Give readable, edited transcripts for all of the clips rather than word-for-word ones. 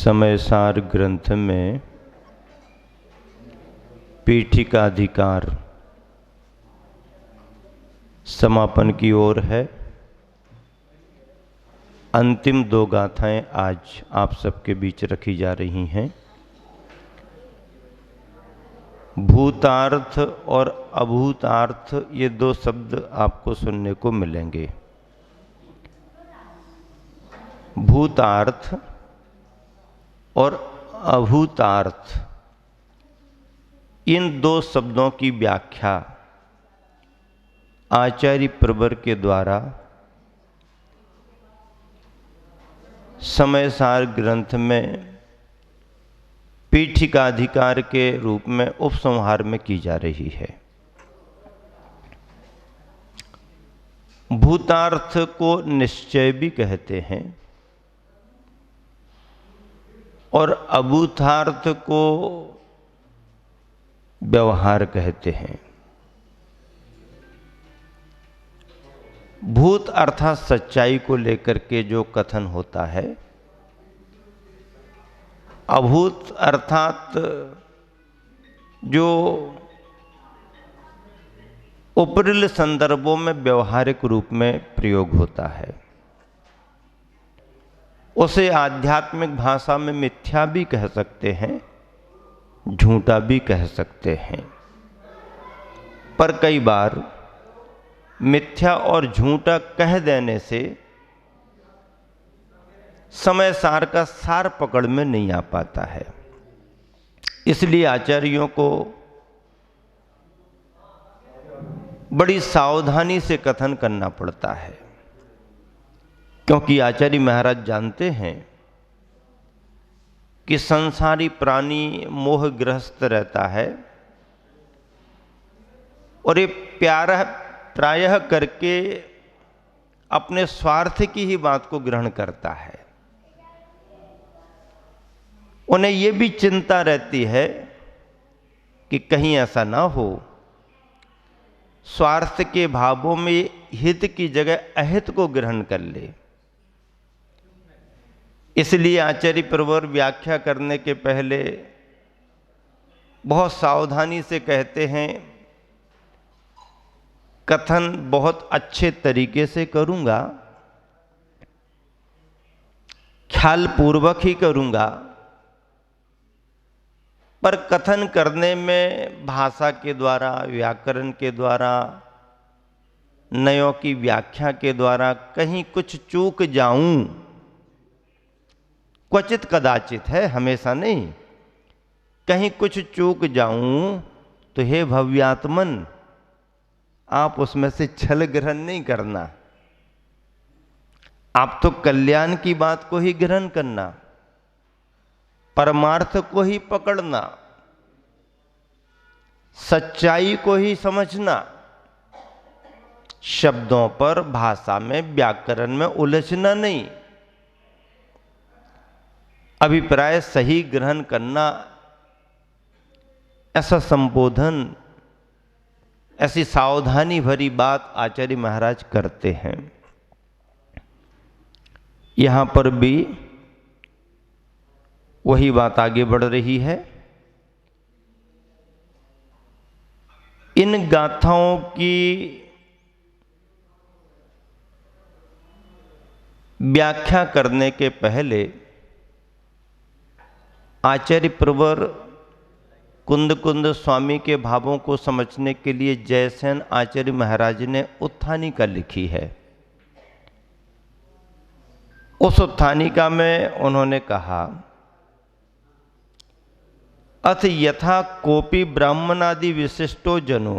समयसार ग्रंथ में पीठिकाधिकार समापन की ओर है। अंतिम दो गाथाएं आज आप सबके बीच रखी जा रही हैं। भूतार्थ और अभूतार्थ ये दो शब्द आपको सुनने को मिलेंगे। भूतार्थ और अभूतार्थ, इन दो शब्दों की व्याख्या आचार्य प्रवर के द्वारा समयसार ग्रंथ में पीठिकाधिकार के रूप में उपसंहार में की जा रही है। भूतार्थ को निश्चय भी कहते हैं और अभूतार्थ को व्यवहार कहते हैं। भूत अर्थात सच्चाई को लेकर के जो कथन होता है, अभूत अर्थात जो उपरिल संदर्भों में व्यवहारिक रूप में प्रयोग होता है, उसे आध्यात्मिक भाषा में मिथ्या भी कह सकते हैं, झूठा भी कह सकते हैं। पर कई बार मिथ्या और झूठा कह देने से समय सार का सार पकड़ में नहीं आ पाता है। इसलिए आचार्यों को बड़ी सावधानी से कथन करना पड़ता है, क्योंकि आचार्य महाराज जानते हैं कि संसारी प्राणी मोहग्रस्त रहता है और ये प्रायः करके अपने स्वार्थ की ही बात को ग्रहण करता है। उन्हें ये भी चिंता रहती है कि कहीं ऐसा ना हो स्वार्थ के भावों में हित की जगह अहित को ग्रहण कर ले। इसलिए आचार्य प्रवर व्याख्या करने के पहले बहुत सावधानी से कहते हैं, कथन बहुत अच्छे तरीके से करूंगा, ख्याल पूर्वक ही करूंगा, पर कथन करने में भाषा के द्वारा, व्याकरण के द्वारा, नयों की व्याख्या के द्वारा कहीं कुछ चूक जाऊं, क्वचित कदाचित है, हमेशा नहीं, कहीं कुछ चूक जाऊं तो हे भव्यात्मन, आप उसमें से छल ग्रहण नहीं करना। आप तो कल्याण की बात को ही ग्रहण करना, परमार्थ को ही पकड़ना, सच्चाई को ही समझना, शब्दों पर, भाषा में, व्याकरण में उलझना नहीं, अभिप्राय सही ग्रहण करना। ऐसा संबोधन, ऐसी सावधानी भरी बात आचार्य महाराज करते हैं। यहां पर भी वही बात आगे बढ़ रही है। इन गाथाओं की व्याख्या करने के पहले आचार्य प्रवर कुंद कुंद स्वामी के भावों को समझने के लिए जयसेन आचार्य महाराज ने उत्थानिका लिखी है। उस उत्थानिका में उन्होंने कहा, अथ यथा कोपि ब्राह्मणादि विशिष्टो जनो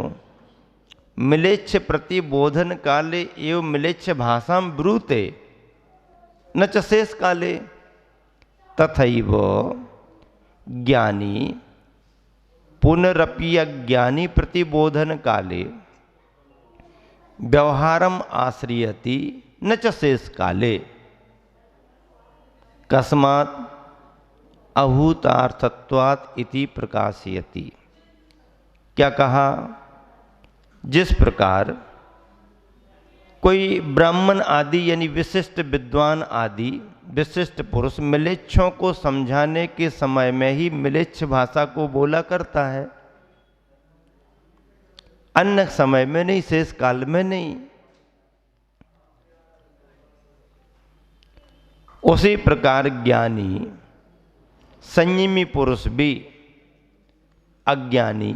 मिलेच्छ प्रतिबोधन काले एवं मिलेच्छ भाषां ब्रूते न च शेष काले तथैव ज्ञानी पुनरपि अज्ञानी प्रतिबोधन काले व्यवहारम आश्रयति न च शेष काले कस्मात् अभूतार्थत्वात् इति प्रकाशयति। क्या कहा? जिस प्रकार कोई ब्राह्मण आदि यानी विशिष्ट विद्वान आदि विशिष्ट पुरुष म्लेच्छों को समझाने के समय में ही म्लेच्छ भाषा को बोला करता है, अन्य समय में नहीं, शेष काल में नहीं। उसी प्रकार ज्ञानी संयमी पुरुष भी अज्ञानी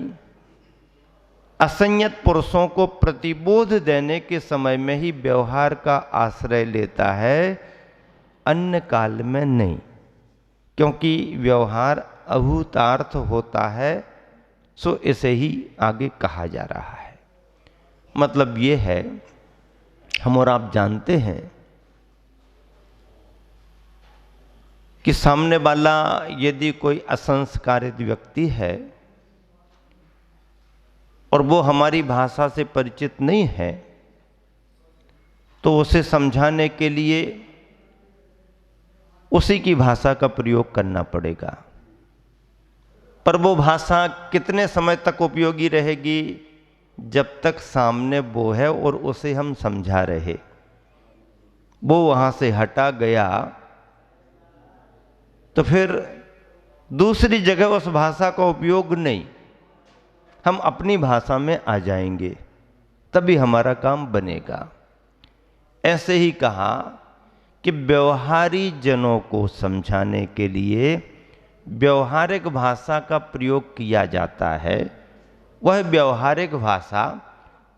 असंयत पुरुषों को प्रतिबोध देने के समय में ही व्यवहार का आश्रय लेता है, अन्य काल में नहीं, क्योंकि व्यवहार अभूतार्थ होता है, सो इसे ही आगे कहा जा रहा है। मतलब ये है, हम और आप जानते हैं कि सामने वाला यदि कोई असंस्कारित व्यक्ति है और वो हमारी भाषा से परिचित नहीं है, तो उसे समझाने के लिए उसी की भाषा का प्रयोग करना पड़ेगा। पर वो भाषा कितने समय तक उपयोगी रहेगी? जब तक सामने वो है और उसे हम समझा रहे। वो वहां से हटा गया तो फिर दूसरी जगह उस भाषा का उपयोग नहीं, हम अपनी भाषा में आ जाएंगे, तभी हमारा काम बनेगा। ऐसे ही कहा कि व्यवहारी जनों को समझाने के लिए व्यवहारिक भाषा का प्रयोग किया जाता है। वह व्यवहारिक भाषा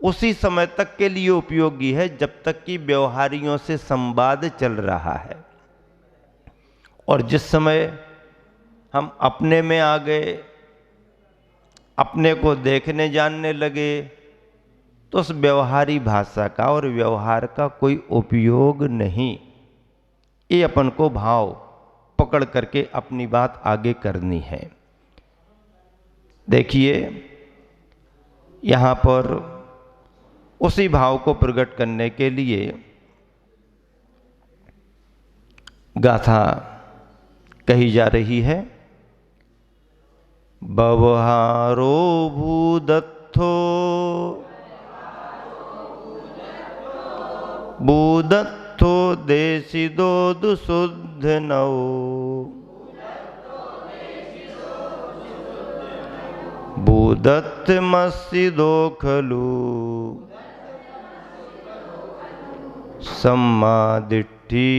उसी समय तक के लिए उपयोगी है जब तक कि व्यवहारियों से संवाद चल रहा है, और जिस समय हम अपने में आ गए, अपने को देखने जानने लगे, तो उस व्यवहारी भाषा का और व्यवहार का कोई उपयोग नहीं। ये अपन को भाव पकड़ करके अपनी बात आगे करनी है। देखिए यहाँ पर उसी भाव को प्रकट करने के लिए गाथा कही जा रही है। व्यवहारो भूदत्थो भूदत्थो देशिदो दुशुद्ध नौ भूदत्तमस्सिदो खलु सम्मादिट्ठी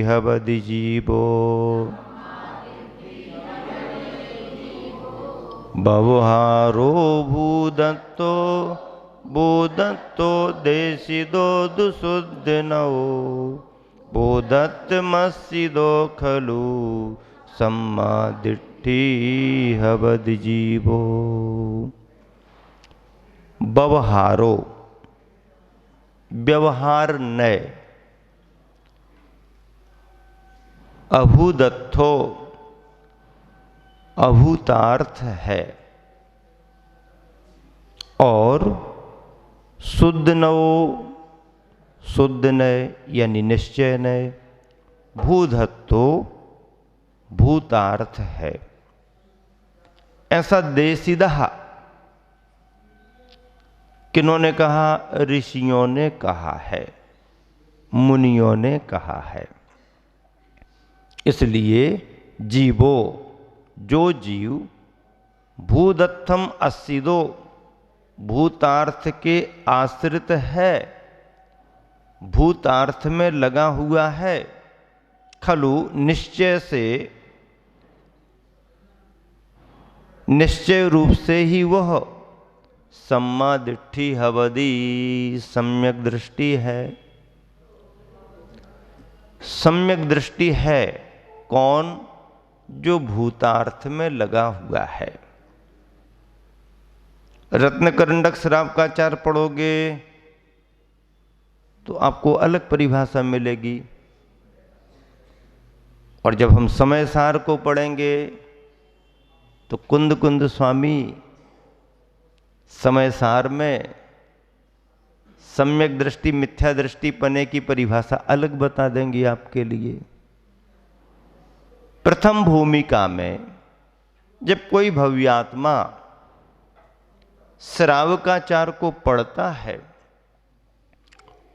हवदि जीवो व्यवहारो भूदत्तो भूदत्तो देशिदो दुशुद्धनौ भूदत्तमस्सिदो खलु सम्मादिट्ठी हवदि जीवो। व्यवहारो व्यवहार नय, अभूदत्थो अभूतार्थ है, और शुद्ध नवो शुद्ध नय यानी निश्चय नय, भूधत्तो भूतार्थ है। ऐसा देशिदः किन्होंने कहा? ऋषियों ने कहा है, मुनियों ने कहा है। इसलिए जीवो जो जीव भूदत्थम अस्सिदो भूतार्थ के आश्रित है, भूतार्थ में लगा हुआ है, खलु निश्चय से, निश्चय रूप से ही वह सम्मादिट्ठी हवदि सम्यक दृष्टि है। सम्यक दृष्टि है कौन? जो भूतार्थ में लगा हुआ है। रत्नकरंडक श्रावकाचार पढ़ोगे तो आपको अलग परिभाषा मिलेगी, और जब हम समय सार को पढ़ेंगे तो कुंद कुंद स्वामी समय सार में सम्यक दृष्टि मिथ्या दृष्टि पने की परिभाषा अलग बता देंगे आपके लिए। प्रथम भूमिका में जब कोई भव्यात्मा श्रावकाचार को पढ़ता है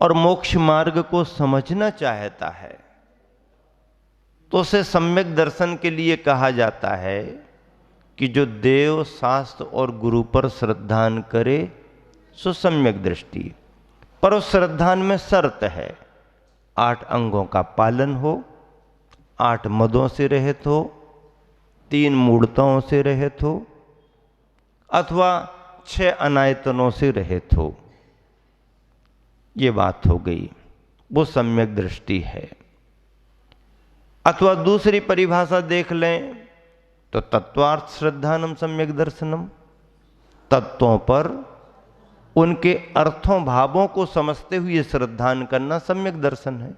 और मोक्ष मार्ग को समझना चाहता है, तो उसे सम्यक दर्शन के लिए कहा जाता है कि जो देव शास्त्र और गुरु पर श्रद्धान करे सो सम्यक दृष्टि। पर उस श्रद्धान में शर्त है, 8 अंगों का पालन हो, 8 मदों से रहित हो, 3 मूढ़ताओं से रहित हो, अथवा 6 अनायतनों से रहित हो। ये बात हो गई, वो सम्यक दृष्टि है। अथवा दूसरी परिभाषा देख लें तो तत्वार्थ श्रद्धानम सम्यक दर्शनम, तत्वों पर उनके अर्थों भावों को समझते हुए श्रद्धान करना सम्यक दर्शन है।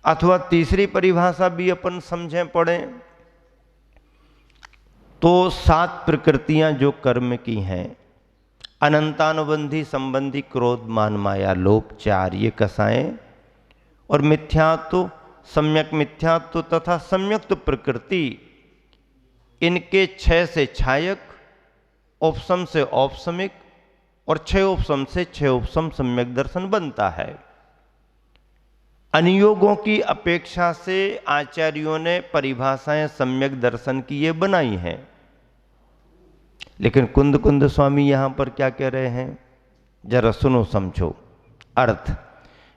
अथवा तीसरी परिभाषा भी अपन समझें पढ़ें तो 7 प्रकृतियां जो कर्म की हैं, अनंतानुबंधी संबंधी क्रोध मान माया लोभ 4 ये कसाएं, और मिथ्यात्व सम्यक मिथ्यात्व तथा सम्यक्त प्रकृति, इनके 6 से छायक, उपसम से औपसमिक और 6 उपसम से 6 उपसम सम्यक दर्शन बनता है। अनियोगों की अपेक्षा से आचार्यों ने परिभाषाएं सम्यक दर्शन की ये बनाई हैं। लेकिन कुंद कुंद स्वामी यहां पर क्या कह रहे हैं, जरा सुनो समझो। अर्थ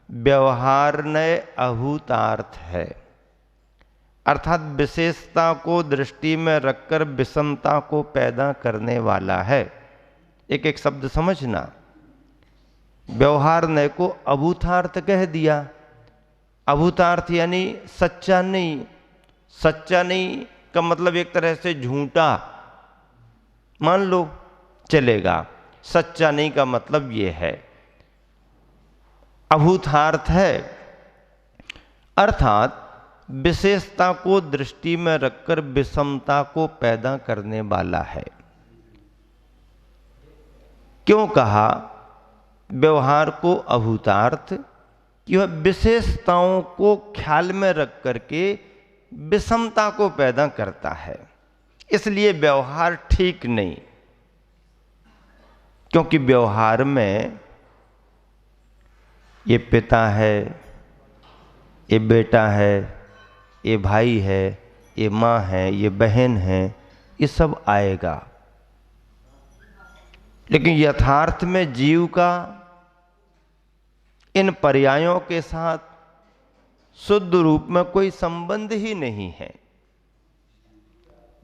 व्यवहार नय अभूतार्थ है, अर्थात विशेषता को दृष्टि में रखकर विषमता को पैदा करने वाला है। एक एक शब्द समझना। व्यवहार नय को अभूतार्थ कह दिया। अभूतार्थ यानी सच्चा नहीं। सच्चा नहीं का मतलब एक तरह से झूठा मान लो चलेगा, सच्चा नहीं का मतलब ये है। अभूतार्थ है अर्थात विशेषता को दृष्टि में रखकर विषमता को पैदा करने वाला है। क्यों कहा व्यवहार को अभूतार्थ? कि वह विशेषताओं को ख्याल में रख करके विषमता को पैदा करता है, इसलिए व्यवहार ठीक नहीं। क्योंकि व्यवहार में ये पिता है, ये बेटा है, ये भाई है, ये माँ है, ये बहन है, ये सब आएगा। लेकिन यथार्थ में जीव का इन पर्यायों के साथ शुद्ध रूप में कोई संबंध ही नहीं है।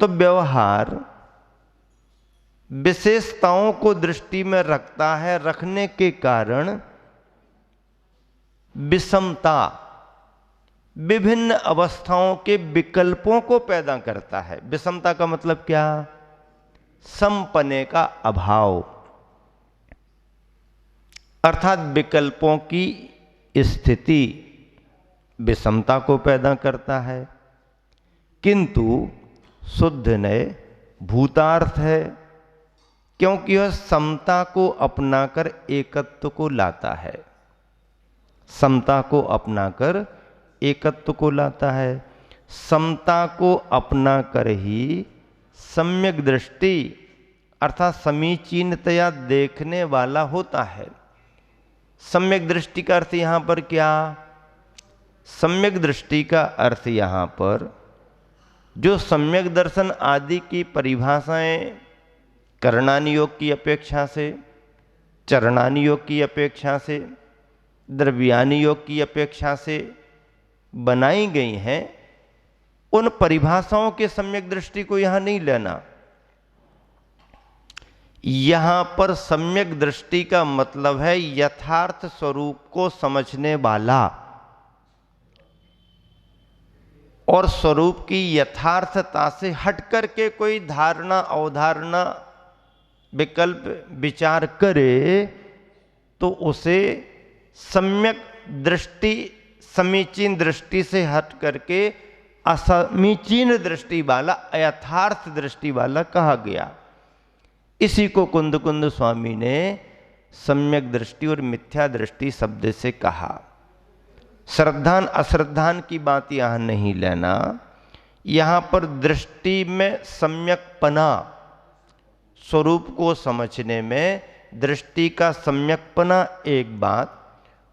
तो व्यवहार विशेषताओं को दृष्टि में रखता है, रखने के कारण विषमता, विभिन्न अवस्थाओं के विकल्पों को पैदा करता है। विषमता का मतलब क्या? समपने का अभाव, अर्थात विकल्पों की स्थिति विषमता को पैदा करता है। किंतु शुद्ध नय भूतार्थ है, क्योंकि वह समता को अपनाकर एकत्व को लाता है। समता को अपनाकर एकत्व को लाता है। समता को अपनाकर ही सम्यक दृष्टि अर्थात समीचीनतया देखने वाला होता है। सम्यक दृष्टि का अर्थ यहां पर क्या? सम्यक दृष्टि का अर्थ यहां पर जो सम्यक दर्शन आदि की परिभाषाएं करणानि योग की अपेक्षा से, चरणानि योग की अपेक्षा से, द्रव्यानि योग की अपेक्षा से बनाई गई हैं, उन परिभाषाओं के सम्यक दृष्टि को यहां नहीं लेना। यहां पर सम्यक दृष्टि का मतलब है यथार्थ स्वरूप को समझने वाला और स्वरूप की यथार्थता से हटकर के कोई धारणा अवधारणा विकल्प विचार करे तो उसे सम्यक दृष्टि समीचीन दृष्टि से हट करके असमीचीन दृष्टि वाला, अयथार्थ दृष्टि वाला कहा गया। इसी को कुंद कुंद स्वामी ने सम्यक दृष्टि और मिथ्या दृष्टि शब्द से कहा। श्रद्धान अश्रद्धान की बात यहां नहीं लेना। यहां पर दृष्टि में सम्यकपना, स्वरूप को समझने में दृष्टि का सम्यकपना एक बात,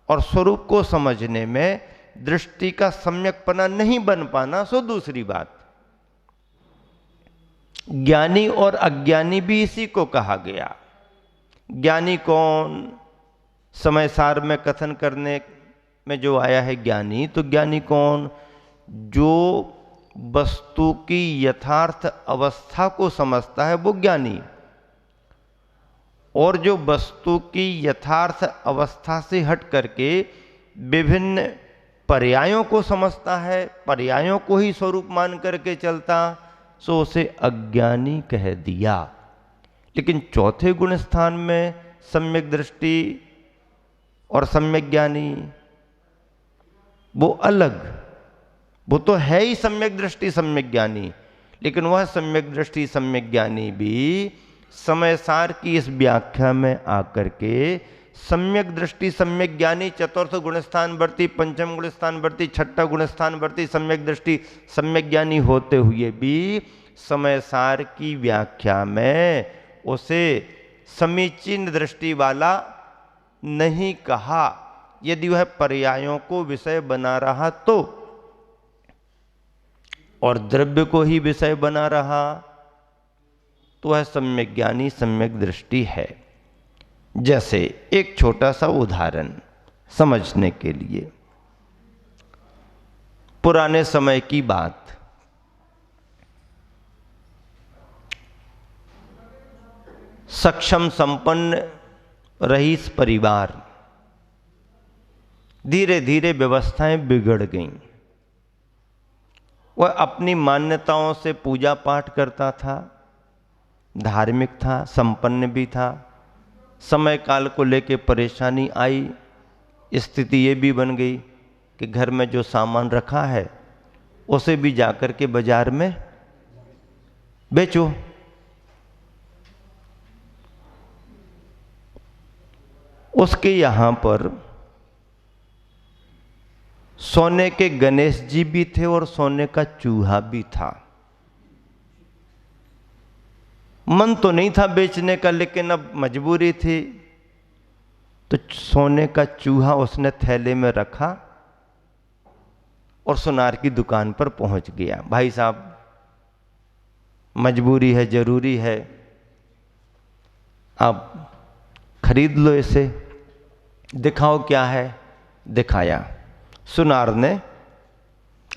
और स्वरूप को समझने में दृष्टि का सम्यकपना नहीं बन पाना सो दूसरी बात। ज्ञानी और अज्ञानी भी इसी को कहा गया। ज्ञानी कौन? समय सार में कथन करने में जो आया है ज्ञानी, तो ज्ञानी कौन? जो वस्तु की यथार्थ अवस्था को समझता है वो ज्ञानी, और जो वस्तु की यथार्थ अवस्था से हट करके विभिन्न पर्यायों को समझता है, पर्यायों को ही स्वरूप मान करके चलता, सो उसे अज्ञानी कह दिया। लेकिन चौथे गुण स्थान में सम्यक दृष्टि और सम्यक ज्ञानी वो अलग, वो तो है ही सम्यक दृष्टि सम्यक ज्ञानी, लेकिन वह सम्यक दृष्टि सम्यक ज्ञानी भी समय सार की इस व्याख्या में आकर के सम्यक दृष्टि सम्यक ज्ञानी चतुर्थ गुण स्थान वर्ती, पंचम गुण स्थान वर्ती, छठा गुण स्थान वर्ती सम्यक दृष्टि सम्यक ज्ञानी होते हुए भी समय सार की व्याख्या में उसे समीचीन दृष्टि वाला नहीं कहा। यदि वह पर्यायों को विषय बना रहा तो, और द्रव्य को ही विषय बना रहा तो वह सम्यक ज्ञानी सम्यक दृष्टि है। जैसे एक छोटा सा उदाहरण समझने के लिए, पुराने समय की बात, सक्षम संपन्न रईस परिवार, धीरे धीरे व्यवस्थाएं बिगड़ गईं। वह अपनी मान्यताओं से पूजा पाठ करता था, धार्मिक था, संपन्न भी था। समय काल को लेके परेशानी आई, स्थिति ये भी बन गई कि घर में जो सामान रखा है उसे भी जाकर के बाजार में बेचो। उसके यहाँ पर सोने के गणेश जी भी थे और सोने का चूहा भी था। मन तो नहीं था बेचने का, लेकिन अब मजबूरी थी, तो सोने का चूहा उसने थैले में रखा और सुनार की दुकान पर पहुंच गया। भाई साहब, मजबूरी है, जरूरी है, आप खरीद लो इसे, दिखाओ क्या है। दिखाया। सुनार ने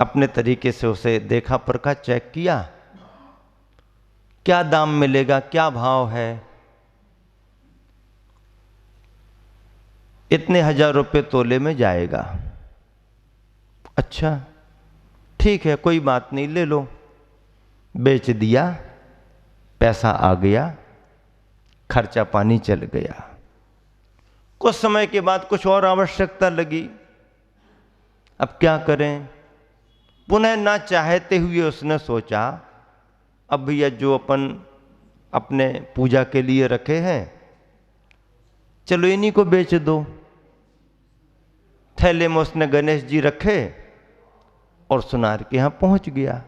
अपने तरीके से उसे देखा, परखा, चेक किया, क्या दाम मिलेगा, क्या भाव है। इतने 1000 रुपये तोले में जाएगा। अच्छा ठीक है, कोई बात नहीं, ले लो। बेच दिया, पैसा आ गया, खर्चा पानी चल गया। कुछ समय के बाद कुछ और आवश्यकता लगी, अब क्या करें। पुनः ना चाहते हुए उसने सोचा, अब भैया जो अपन अपने पूजा के लिए रखे हैं, चलो इन्हीं को बेच दो। थैले में उसने गणेश जी रखे और सुनार के यहां पहुंच गया।